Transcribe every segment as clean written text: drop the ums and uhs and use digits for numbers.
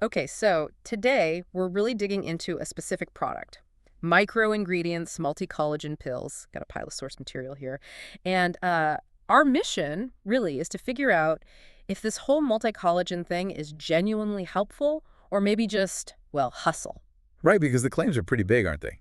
Okay, so today we're really digging into a specific product. Micro Ingredients Multi Collagen pills. Got a pile of source material here. And our mission really is to figure out if this whole multi-collagen thing is genuinely helpful or maybe just, well, hustle. Right, because the claims are pretty big, aren't they?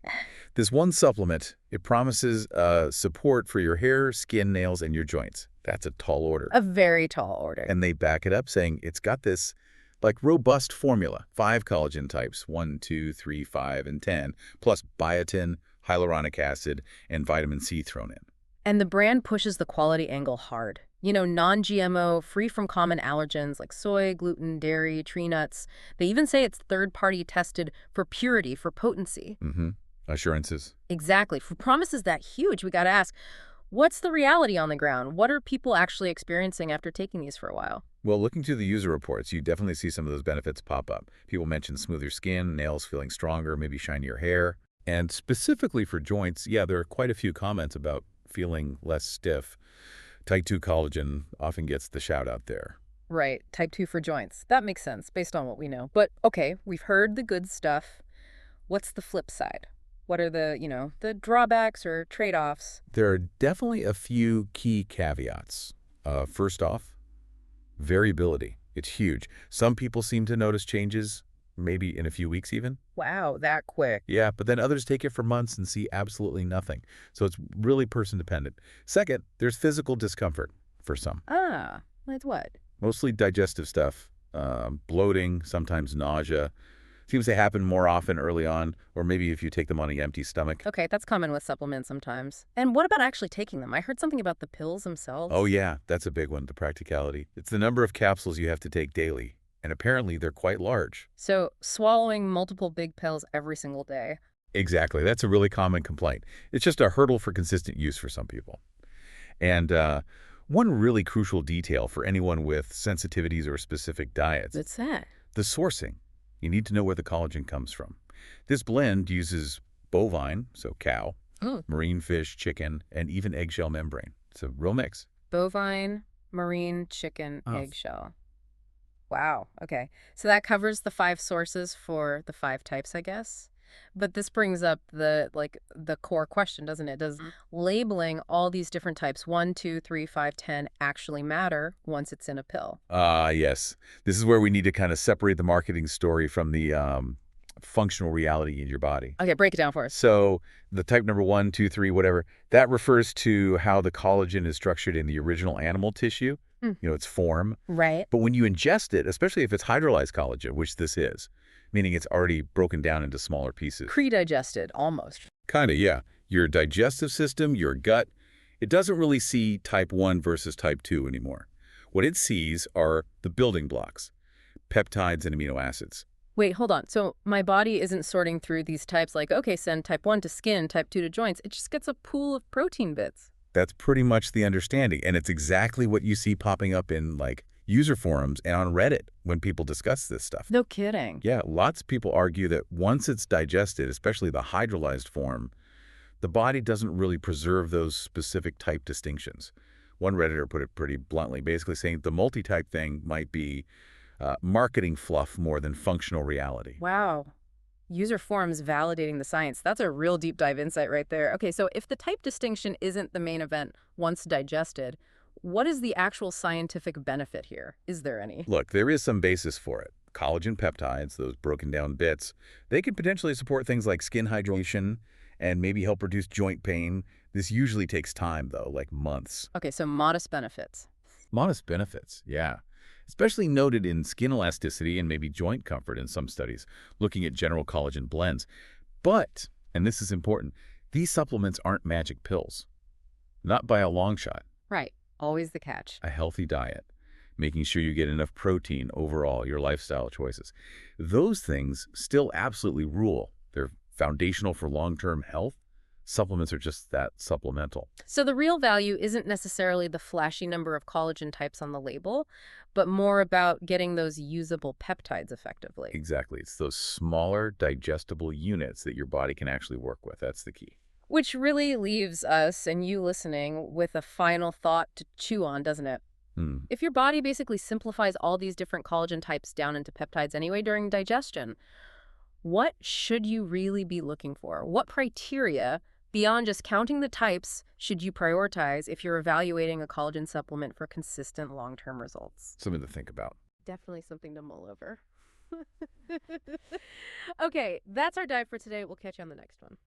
This one supplement, it promises support for your hair, skin, nails, and your joints. That's a tall order. A very tall order. And they back it up saying it's got this like robust formula, 5 collagen types, 1, 2, 3, 5, and 10, plus biotin, hyaluronic acid, and vitamin C thrown in. And the brand pushes the quality angle hard. You know, non-GMO, free from common allergens like soy, gluten, dairy, tree nuts. They even say it's third-party tested for purity, for potency. Assurances. Exactly. For promises that huge, we got to ask, what's the reality on the ground? What are people actually experiencing after taking these for a while? Well, looking through the user reports, you definitely see some of those benefits pop up. People mention smoother skin, nails feeling stronger, maybe shinier hair. And specifically for joints, yeah, there are quite a few comments about feeling less stiff. Type 2 collagen often gets the shout out there. Right, type 2 for joints. That makes sense based on what we know. But okay, we've heard the good stuff. What's the flip side? What are the drawbacks or trade-offs? There are definitely a few key caveats. First off, variability. It's huge. Some people seem to notice changes, maybe in a few weeks even. Wow, that quick. Yeah, but then others take it for months and see absolutely nothing. So it's really person dependent. Second, there's physical discomfort for some. Ah, like what? Mostly digestive stuff, bloating, sometimes nausea. Seems to happen more often early on, or maybe if you take them on an empty stomach. Okay, that's common with supplements sometimes. And what about actually taking them? I heard something about the pills themselves. Oh yeah, that's a big one, the practicality. It's the number of capsules you have to take daily, and apparently they're quite large. So swallowing multiple big pills every single day. Exactly, that's a really common complaint. It's just a hurdle for consistent use for some people. And one really crucial detail for anyone with sensitivities or specific diets, What's that? the sourcing. You need to know where the collagen comes from. This blend uses bovine, so cow, Oh. marine fish, chicken, and even eggshell membrane. It's a real mix. Bovine, marine, chicken, Oh. eggshell. Wow, okay. So that covers the 5 sources for the 5 types, I guess. But this brings up the core question, doesn't it? Does labeling all these different types, 1, 2, 3, 5, 10, actually matter once it's in a pill? Yes. This is where we need to kind of separate the marketing story from the functional reality in your body. Okay, break it down for us. So the type number 1, 2, 3, whatever, that refers to how the collagen is structured in the original animal tissue, its form. Right. But when you ingest it, especially if it's hydrolyzed collagen, which this is, meaning it's already broken down into smaller pieces. Pre-digested, almost. Kind of, yeah. Your digestive system, your gut, it doesn't really see type 1 versus type 2 anymore. What it sees are the building blocks, peptides and amino acids. Wait, hold on. So my body isn't sorting through these types like, okay, send type 1 to skin, type 2 to joints. It just gets a pool of protein bits. That's pretty much the understanding, and it's exactly what you see popping up in, like, user forums and on Reddit when people discuss this stuff. No kidding. Yeah, lots of people argue that once it's digested, especially the hydrolyzed form, the body doesn't really preserve those specific type distinctions. One Redditor put it pretty bluntly, basically saying the multi-type thing might be marketing fluff more than functional reality. Wow. User forums validating the science. That's a real deep dive insight right there. Okay, so if the type distinction isn't the main event once digested, what is the actual scientific benefit here? Is there any? Look, there is some basis for it. Collagen peptides, those broken down bits, they could potentially support things like skin hydration and maybe help reduce joint pain. This usually takes time, though, like months. Okay, so modest benefits. Modest benefits, yeah. Especially noted in skin elasticity and maybe joint comfort in some studies, looking at general collagen blends. But, and this is important, these supplements aren't magic pills. Not by a long shot. Right. Always the catch. A healthy diet, making sure you get enough protein overall, your lifestyle choices. Those things still absolutely rule. They're foundational for long-term health. Supplements are just that, supplemental. So the real value isn't necessarily the flashy number of collagen types on the label, but more about getting those usable peptides effectively. Exactly. It's those smaller, digestible units that your body can actually work with. That's the key. Which really leaves us and you listening with a final thought to chew on, doesn't it? Hmm. If your body basically simplifies all these different collagen types down into peptides anyway during digestion, what should you really be looking for? What criteria, beyond just counting the types, should you prioritize if you're evaluating a collagen supplement for consistent long-term results? Something to think about. Definitely something to mull over. Okay, that's our dive for today. We'll catch you on the next one.